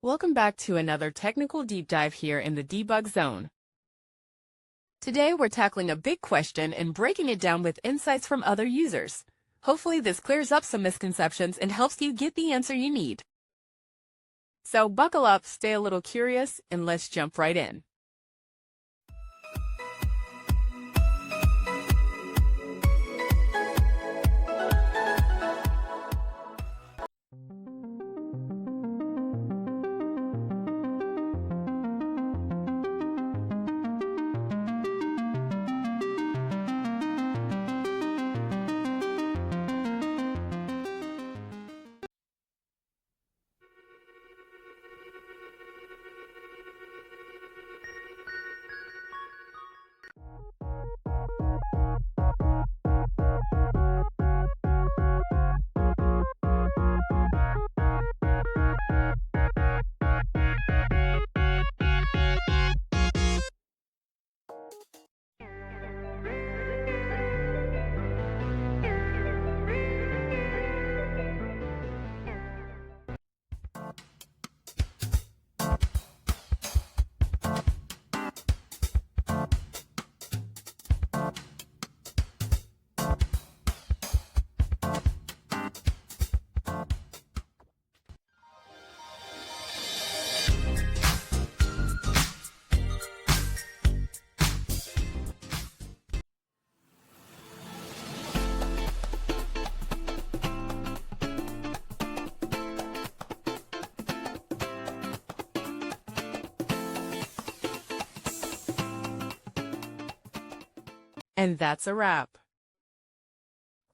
Welcome back to another technical deep dive here in the debug zone. Today we're tackling a big question and breaking it down with insights from other users. Hopefully this clears up some misconceptions and helps you get the answer you need. So buckle up, stay a little curious, and let's jump right in. And that's a wrap.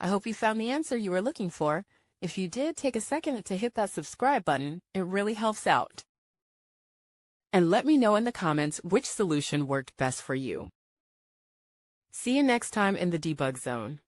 I hope you found the answer you were looking for. If you did, take a second to hit that subscribe button. It really helps out. And let me know in the comments which solution worked best for you. See you next time in the debug zone.